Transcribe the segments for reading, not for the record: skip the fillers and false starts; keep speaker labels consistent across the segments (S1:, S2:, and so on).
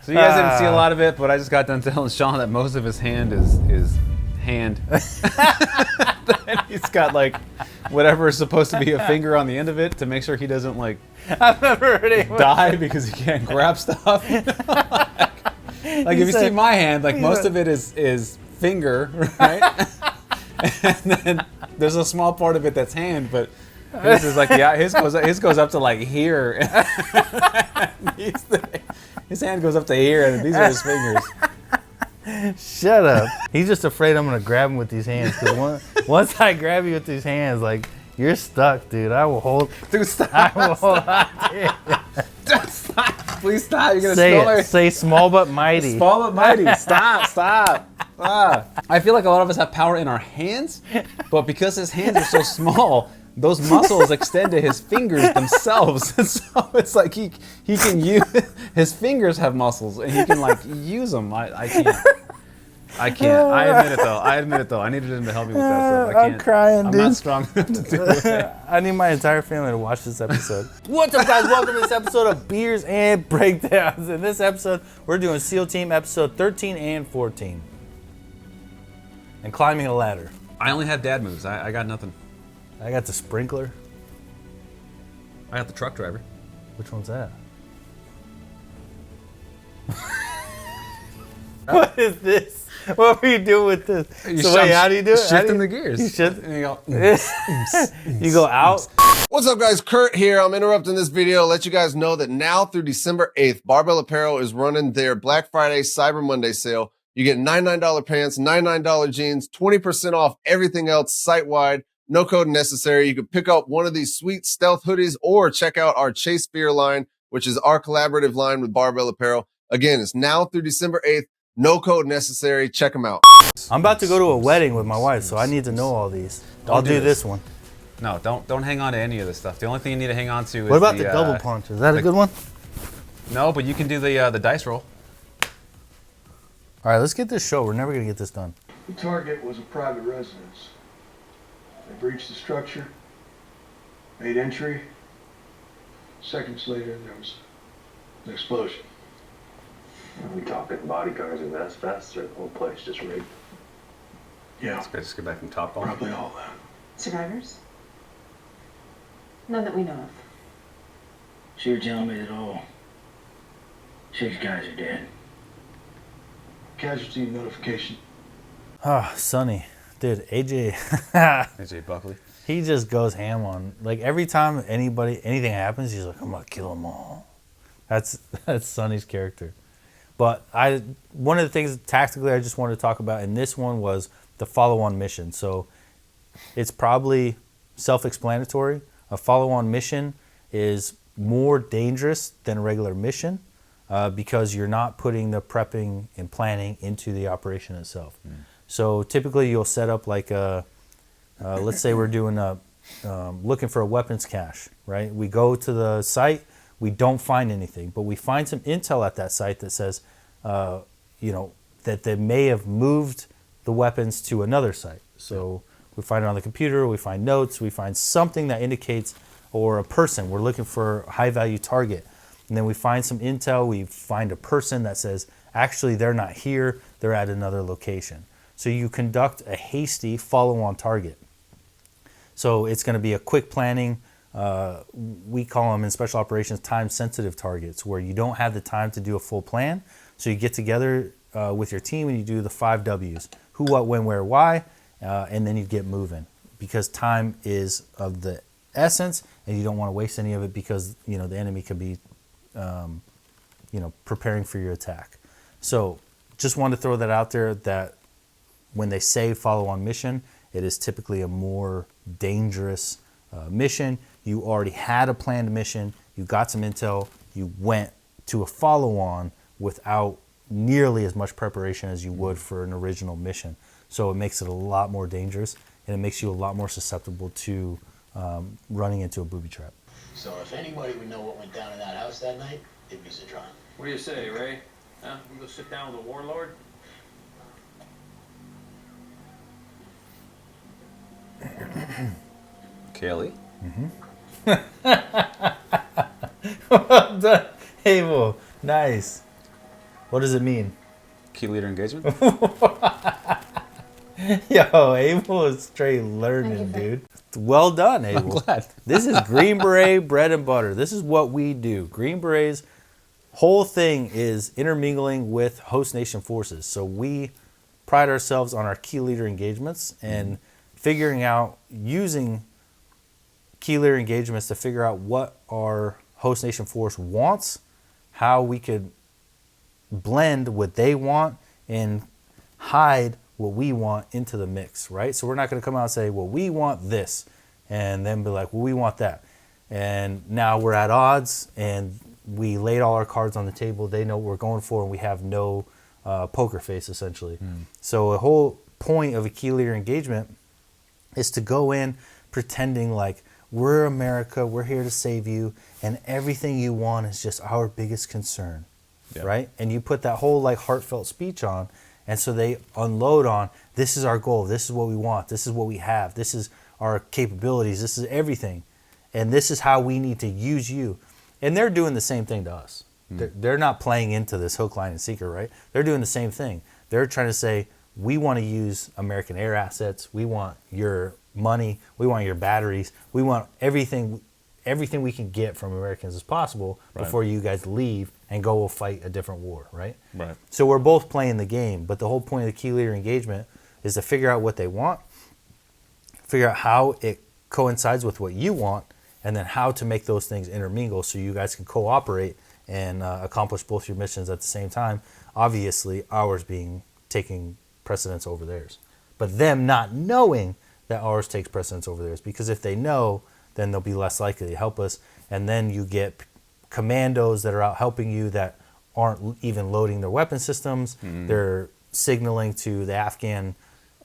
S1: So you guys didn't see a lot of it, but I just got done telling Sean that most of his hand is hand. And he's got like whatever is supposed to be a finger on the end of it to make sure he doesn't like
S2: I've never heard anyone
S1: die because he can't grab stuff. Like if you see my hand, like most of it is finger, right? And then there's a small part of it that's hand, but his is like his goes up to like here. His hand goes up to here, and these are his fingers.
S2: Shut up. He's just afraid I'm going to grab him with these hands. Because once I grab you with these hands, like, you're stuck, dude. I will hold.
S1: Dude, stop.
S2: I will hold on.
S1: Stop. Please stop. You're going to
S2: Say
S1: spill
S2: it. Say small but mighty.
S1: Small but mighty. Stop. I feel like a lot of us have power in our hands, but because his hands are so small, those muscles extend to his fingers themselves. And so it's like he can use, his fingers have muscles, and he can like use them. I can't. I admit it though. I needed him to help me with that stuff. I can't.
S2: I'm crying, dude.
S1: I'm not strong enough to do it.
S2: I need my entire family to watch this episode. What's up, guys? Welcome to this episode of Beers and Breakdowns. In this episode, we're doing SEAL Team episode 13 and 14. And climbing a ladder.
S1: I only have dad moves. I got nothing.
S2: I got the sprinkler.
S1: I got the truck driver.
S2: Which one's that? What is this? What are you doing with this? Wait, how do you do it?
S1: Shifting the gears.
S2: You shift.
S1: And you go.
S2: You go out.
S3: What's up, guys? Kurt here. I'm interrupting this video to let you guys know that now through December 8th, Barbell Apparel is running their Black Friday Cyber Monday sale. You get $99 pants, $99 jeans, 20% off everything else site-wide. No code necessary. You can pick up one of these sweet stealth hoodies or check out our Chase Fear line, which is our collaborative line with Barbell Apparel. Again, it's now through December 8th. No code necessary. Check them out.
S2: I'm about to go to a wedding with my wife, so I need to know all these. I'll do this one.
S1: No, don't hang on to any of this stuff. The only thing you need to hang on to is
S2: what about the double punch? Is that a good one?
S1: No, but you can do the dice roll.
S2: All right, let's get this show. We're never going to get this done.
S4: The target was a private residence. They breached the structure, made entry. Seconds later, there was an explosion.
S5: Are we talking bodyguards and vests, or the whole place just rigged?
S4: Yeah,
S1: Let's just get back from top ball.
S4: probably all that.
S6: Survivors? None that we know of.
S7: So you're telling me that all 6 guys are dead?
S4: Casualty notification.
S2: Ah, Sonny. Dude, AJ.
S1: AJ Buckley.
S2: He just goes ham on, like, every time anything happens, he's like, I'm going to kill them all. That's Sonny's character. But one of the things tactically I just wanted to talk about in this one was the follow-on mission. So it's probably self-explanatory. A follow-on mission is more dangerous than a regular mission because you're not putting the prepping and planning into the operation itself. So typically you'll set up like let's say we're doing looking for a weapons cache, right? We go to the site. We don't find anything, but we find some intel at that site that says, that they may have moved the weapons to another site. So we find it on the computer, we find notes, we find something that indicates, or a person, we're looking for a high-value target. And then we find some intel, we find a person that says, actually, they're not here, they're at another location. So you conduct a hasty follow-on target. So it's going to be a quick planning. We call them in special operations time-sensitive targets, where you don't have the time to do a full plan. So you get together with your team and you do the 5 W's: who, what, when, where, why, and then you get moving. Because time is of the essence, and you don't want to waste any of it because the enemy could be, preparing for your attack. So just wanted to throw that out there that when they say follow-on mission, it is typically a more dangerous mission. You already had a planned mission, you got some intel, you went to a follow-on without nearly as much preparation as you would for an original mission. So it makes it a lot more dangerous, and it makes you a lot more susceptible to running into a booby trap.
S8: So if anybody would know what went down in that house that night, it'd be Citron.
S9: What do you say, Ray? Huh? We go sit down with a warlord?
S1: Kelly.
S2: Well done, Abel. Nice. What does it mean?
S1: Key leader engagement.
S2: Yo, Abel is straight learning, dude. Well done, Abel.
S1: I'm glad.
S2: This is Green Beret bread and butter. This is what we do. Green Beret's whole thing is intermingling with host nation forces. So we pride ourselves on our key leader engagements and figuring out, using key leader engagements to figure out what our host nation force wants, how we could blend what they want and hide what we want into the mix, right? So we're not going to come out and say, well, we want this, and then be like, well, we want that. And now we're at odds, and we laid all our cards on the table. They know what we're going for, and we have no poker face, essentially. So the whole point of a key leader engagement is to go in pretending like we're America, we're here to save you, and everything you want is just our biggest concern, right? And you put that whole like heartfelt speech on, and so they unload on, this is our goal, this is what we want, this is what we have, this is our capabilities, this is everything, and this is how we need to use you. And they're doing the same thing to us. They're not playing into this hook, line, and sinker, right? They're doing the same thing. They're trying to say, we want to use American air assets, we want your money, we want your batteries, we want everything we can get from Americans as possible before you guys leave and go fight a different war, right?
S1: Right.
S2: So we're both playing the game, but the whole point of the key leader engagement is to figure out what they want, figure out how it coincides with what you want, and then how to make those things intermingle so you guys can cooperate and accomplish both your missions at the same time. Obviously, ours taking precedence over theirs, but them not knowing that ours takes precedence over theirs, because if they know, then they'll be less likely to help us. And then you get commandos that are out helping you that aren't even loading their weapon systems. They're signaling to the Afghan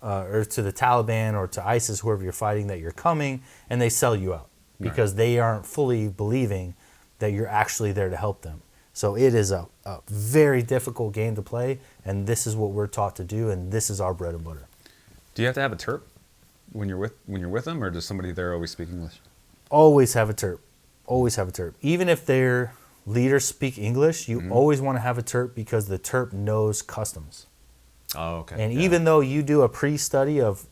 S2: or to the Taliban or to ISIS, whoever you're fighting, that you're coming, and they sell you out because they aren't fully believing that you're actually there to help them. So it is a very difficult game to play, and this is what we're taught to do, and this is our bread and butter.
S1: Do you have to have a terp when you're with them, or does somebody there always speak English?
S2: Always have a terp. Always have a terp. Even if their leaders speak English, you always want to have a terp, because the terp knows customs.
S1: Oh, okay.
S2: And even though you do a pre-study of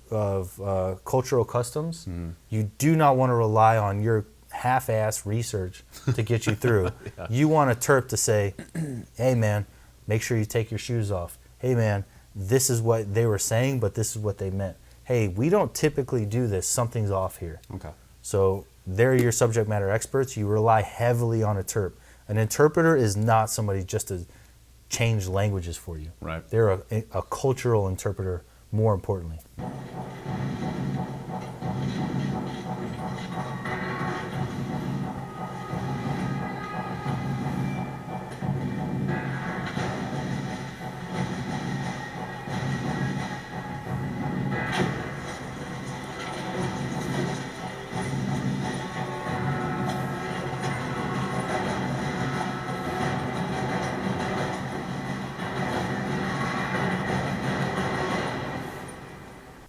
S2: cultural customs, you do not want to rely on your half-ass research to get you through. You want a terp to say, hey man, make sure you take your shoes off. Hey man, this is what they were saying, but this is what they meant. Hey, we don't typically do this. Something's off here. Okay. So they're your subject matter experts. You rely heavily on a terp. An interpreter is not somebody just to change languages for you. Right. They're a cultural interpreter, more importantly.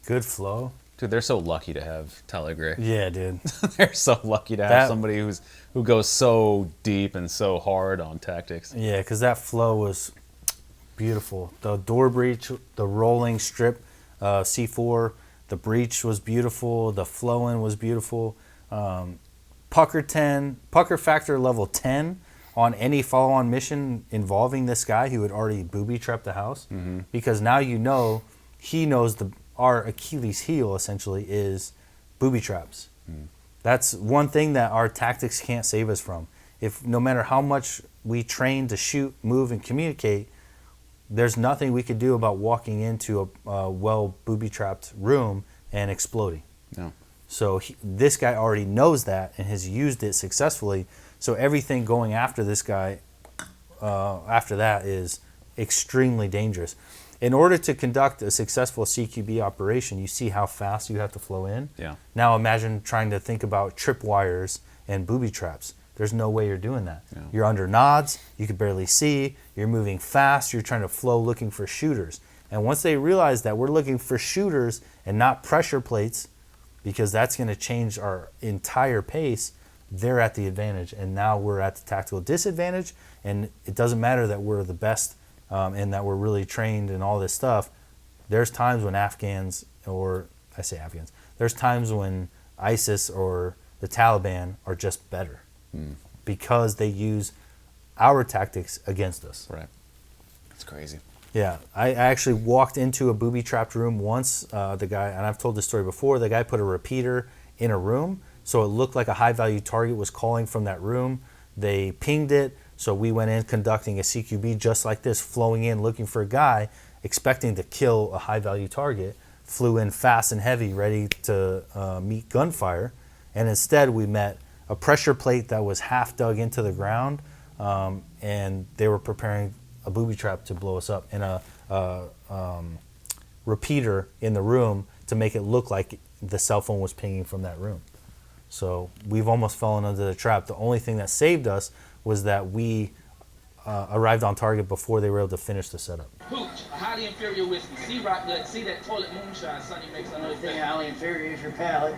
S2: Good flow.
S1: Dude, they're so lucky to have Tyler Gray.
S2: Yeah, dude.
S1: They're so lucky to have somebody who goes so deep and so hard on tactics.
S2: Yeah, because that flow was beautiful. The door breach, the rolling strip, C4, the breach was beautiful. The flow-in was beautiful. Pucker factor level 10 on any follow-on mission involving this guy who had already booby-trapped the house. Because now you know, he knows our Achilles heel essentially is booby traps. That's one thing that our tactics can't save us from. If no matter how much we train to shoot, move, and communicate, there's nothing we could do about walking into a well booby trapped room and exploding. No. So this guy already knows that and has used it successfully. So everything going after this guy after that is extremely dangerous. In order to conduct a successful CQB operation, you see how fast you have to flow in. Yeah. Now imagine trying to think about tripwires and booby traps. There's no way you're doing that. Yeah. You're under nods, you can barely see, you're moving fast, you're trying to flow looking for shooters. And once they realize that we're looking for shooters and not pressure plates, because that's going to change our entire pace, they're at the advantage. And now we're at the tactical disadvantage, and it doesn't matter that we're the best and that we're really trained and all this stuff, there's times when Afghans, or I say Afghans, there's times when ISIS or the Taliban are just better because they use our tactics against us.
S1: Right. It's crazy.
S2: Yeah, I actually walked into a booby-trapped room once. The guy, and I've told this story before, the guy put a repeater in a room, so it looked like a high-value target was calling from that room. They pinged it, so we went in conducting a CQB just like this, flowing in, looking for a guy, expecting to kill a high-value target, flew in fast and heavy, ready to meet gunfire, and instead we met a pressure plate that was half dug into the ground, and they were preparing a booby trap to blow us up, and a repeater in the room to make it look like the cell phone was pinging from that room. So we've almost fallen under the trap. The only thing that saved us was that we arrived on target before they were able to finish the setup.
S10: Hooch, a highly inferior whiskey. See right there, see that toilet moonshine Sonny makes on those
S7: Thing
S10: things.
S7: highly inferior is your palate.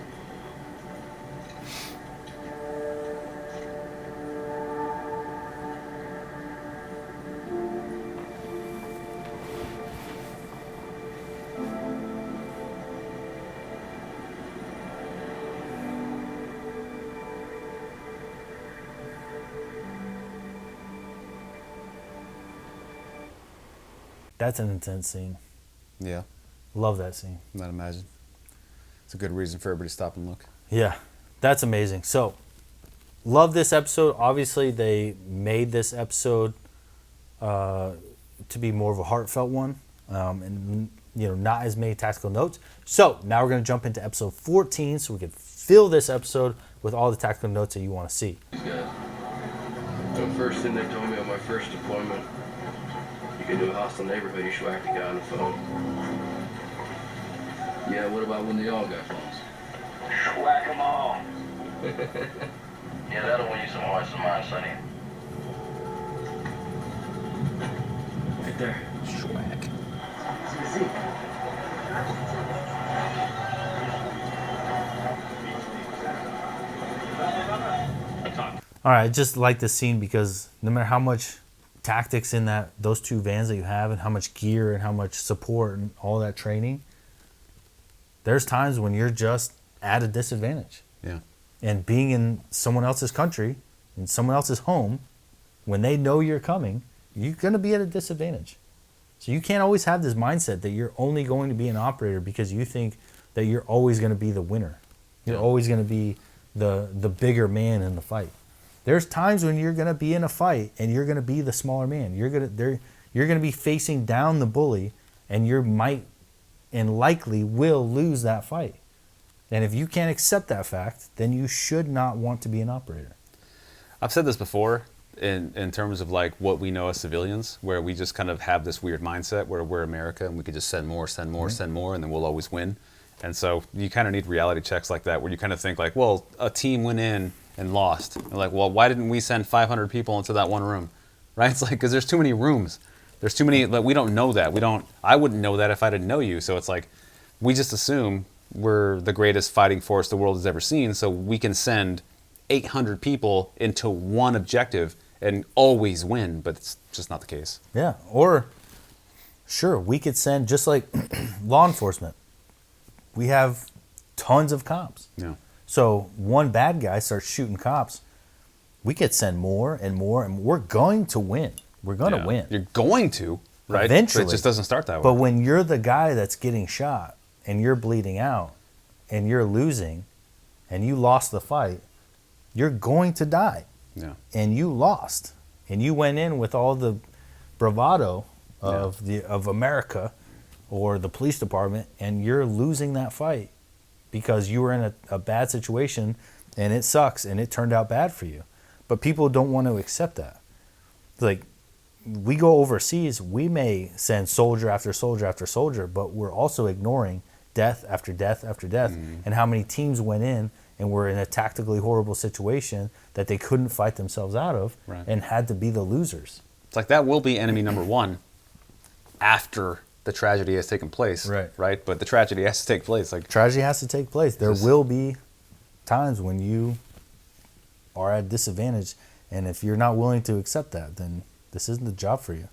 S2: That's an intense scene.
S1: Yeah.
S2: Love that scene.
S1: Not imagine. It's a good reason for everybody to stop and look.
S2: Yeah, that's amazing. So, love this episode. Obviously, they made this episode to be more of a heartfelt one, and not as many tactical notes. So now we're going to jump into episode 14, so we can fill this episode with all the tactical notes that you want to see.
S5: The first thing they told me on my first deployment, you can do a hostile neighborhood, you should whack the guy on the phone. Yeah, what about when they all got phones?
S10: Whack 'em all.
S5: Yeah, that'll win you some hearts and minds, Sonny.
S7: Right there.
S1: Schwack.
S7: See.
S2: All right, I just like this scene because no matter how much tactics in those two vans that you have, and how much gear and how much support and all that training, there's times when you're just at a disadvantage.
S1: Yeah.
S2: And being in someone else's country, in someone else's home, when they know you're coming, you're going to be at a disadvantage. So you can't always have this mindset that you're only going to be an operator because you think that you're always going to be the winner. You're always going to be the bigger man in the fight. There's times when you're going to be in a fight and you're going to be the smaller man. You're going to be facing down the bully, and you might and likely will lose that fight. And if you can't accept that fact, then you should not want to be an operator.
S1: I've said this before in terms of like what we know as civilians, where we just kind of have this weird mindset where we're America and we could just send more, and then we'll always win. And so you kind of need reality checks like that, where you kind of think like, well, a team went in and lost. And like, well, why didn't we send 500 people into that one room? Right? It's like, because there's too many rooms. There's too many, like, we don't know that. I wouldn't know that if I didn't know you. So it's like, we just assume we're the greatest fighting force the world has ever seen, so we can send 800 people into one objective and always win, but it's just not the case.
S2: Yeah, or sure, we could send, just like law enforcement, we have tons of cops.
S1: Yeah.
S2: So one bad guy starts shooting cops, we could send more and more, and we're going to win. We're going to win.
S1: You're going to, right?
S2: Eventually.
S1: But it just doesn't start that way.
S2: But when you're the guy that's getting shot and you're bleeding out and you're losing and you lost the fight, you're going to die.
S1: Yeah.
S2: And you lost. And you went in with all the bravado of America or the police department, and you're losing that fight because you were in a bad situation and it sucks and it turned out bad for you. But people don't want to accept that. Like, we go overseas, we may send soldier after soldier after soldier, but we're also ignoring death after death after death, and how many teams went in and were in a tactically horrible situation that they couldn't fight themselves out of, and had to be the losers.
S1: It's like, that will be enemy number one after the tragedy has taken place. Right? But the tragedy has to take place. Like,
S2: tragedy has to take place. There will be times when you are at disadvantage, and if you're not willing to accept that, then this isn't the job for you.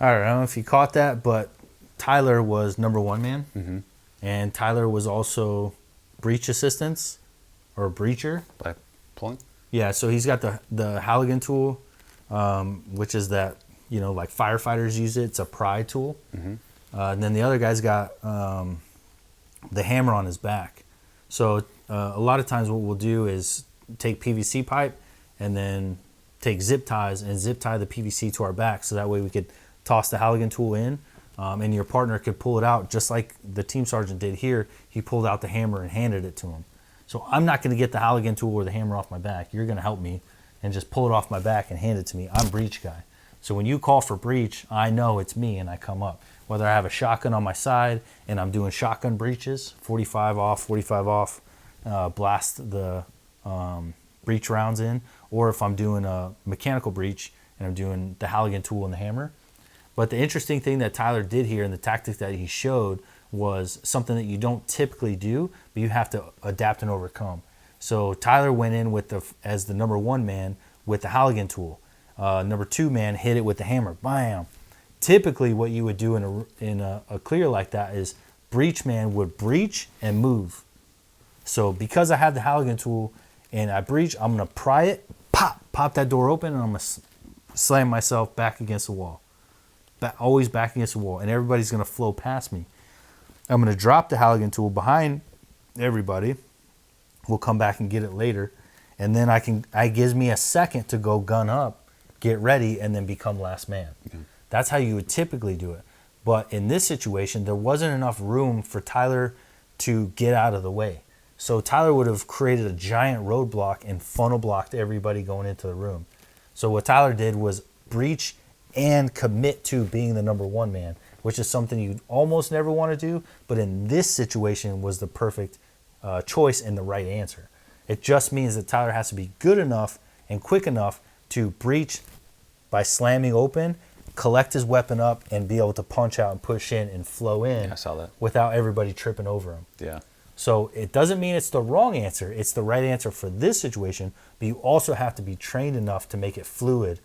S2: I don't know if you caught that, but Tyler was number 1 man, and Tyler was also breach assistance or breacher.
S1: By pulling?
S2: Yeah, so he's got the Halligan tool, which is that, like firefighters use it. It's a pry tool. And then the other guy's got the hammer on his back. So a lot of times what we'll do is take PVC pipe and then take zip ties and zip tie the PVC to our back, so that way we could toss the Halligan tool in, and your partner could pull it out just like the team sergeant did here. He pulled out the hammer and handed it to him. So I'm not going to get the Halligan tool or the hammer off my back. You're going to help me and just pull it off my back and hand it to me. I'm breach guy. So when you call for breach, I know it's me and I come up. Whether I have a shotgun on my side and I'm doing shotgun breaches, 45 off, blast the breach rounds in, or if I'm doing a mechanical breach and I'm doing the Halligan tool and the hammer. But the interesting thing that Tyler did here and the tactic that he showed was something that you don't typically do, but you have to adapt and overcome. So Tyler went in as the number 1 man with the Halligan tool. Number 2 man hit it with the hammer. Bam! Typically what you would do in a clear like that is breach man would breach and move. So because I have the Halligan tool and I breach, I'm going to pry it, pop that door open, and I'm going to slam myself back against the wall. Always back against the wall, and everybody's going to flow past me. I'm going to drop the Halligan tool behind everybody. We'll come back and get it later. And then it gives me a second to go gun up, get ready, and then become last man. Okay. That's how you would typically do it. But in this situation, there wasn't enough room for Tyler to get out of the way. So Tyler would have created a giant roadblock and funnel blocked everybody going into the room. So what Tyler did was breach and commit to being the number 1 man, which is something you almost never want to do, but in this situation was the perfect choice and the right answer. It just means that Tyler has to be good enough and quick enough to breach by slamming open, collect his weapon up, and be able to punch out and push in and flow in.
S1: Yeah, I saw that.
S2: Without everybody tripping over him.
S1: Yeah.
S2: So it doesn't mean it's the wrong answer. It's the right answer for this situation, but you also have to be trained enough to make it fluid.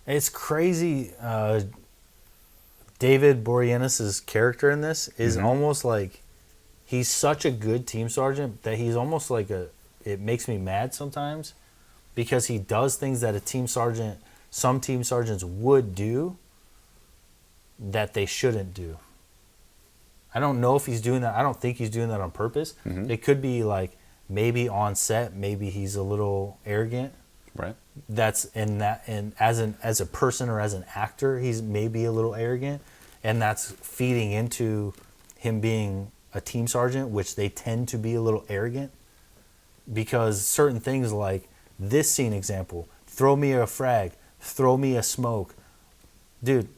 S2: It's crazy. David Boreanaz's character in this is almost like he's such a good team sergeant that he's almost like it makes me mad sometimes, because he does things that some team sergeants would do that they shouldn't do. I don't know if he's doing that. I don't think he's doing that on purpose. It could be like maybe on set, maybe he's a little arrogant.
S1: Right.
S2: And as a person or as an actor, he's maybe a little arrogant, and that's feeding into him being a team sergeant, which they tend to be a little arrogant, because certain things like this scene example, throw me a frag, throw me a smoke. Dude,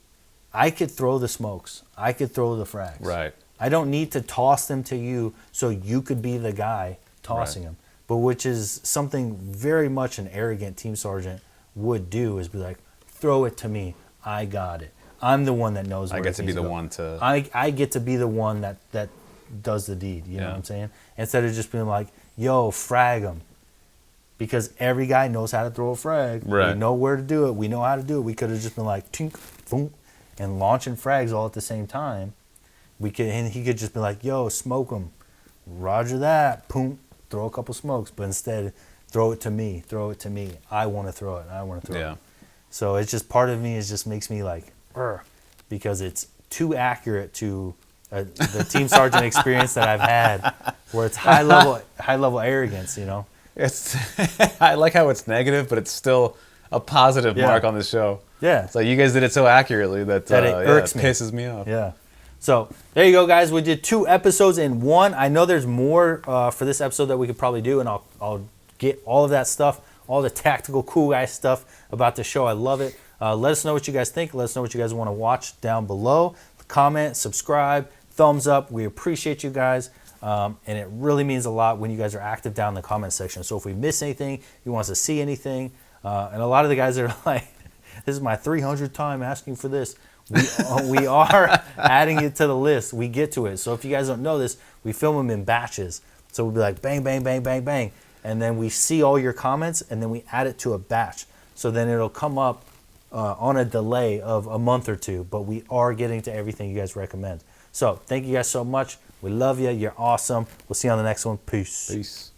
S2: I could throw the smokes. I could throw the frags.
S1: Right.
S2: I don't need to toss them to you so you could be the guy tossing them. But which is something very much an arrogant team sergeant would do, is be like, throw it to me. I got it. I'm the one that knows where
S1: I get to be the
S2: go.
S1: one to...
S2: I get to be the one that does the deed. You know what I'm saying? Instead of just being like, yo, frag them. Because every guy knows how to throw a frag.
S1: Right.
S2: We know where to do it. We know how to do it. We could have just been like, tink, boom, and launching frags all at the same time. And he could just be like, yo, smoke them. Roger that. Boom. Throw a couple smokes, but instead, throw it to me. Throw it to me. I want to throw it. I want to throw it. So it's just part of me. It just makes me like, because it's too accurate to the team sergeant experience that I've had, where it's high level arrogance. You know,
S1: it's I like how it's negative, but it's still a positive mark on the show.
S2: Yeah,
S1: it's like you guys did it so accurately that
S2: it irks
S1: it pisses me off.
S2: Yeah. So there you go, guys. We did 2 episodes in one. I know there's more for this episode that we could probably do, and I'll get all of that stuff, all the tactical cool guy stuff about the show. I love it. Let us know what you guys think. Let us know what you guys want to watch down below. Comment, subscribe, thumbs up. We appreciate you guys. And it really means a lot when you guys are active down in the comment section. So if we miss anything, you want us to see anything, and a lot of the guys are like, this is my 300th time asking for this. We are adding it to the list. We get to it. So if you guys don't know this, we film them in batches. So we'll be like bang, bang, bang, bang, bang. And then we see all your comments and then we add it to a batch. So then it'll come up on a delay of a month or two. But we are getting to everything you guys recommend. So thank you guys so much. We love you. You're awesome. We'll see you on the next one. Peace.
S1: Peace.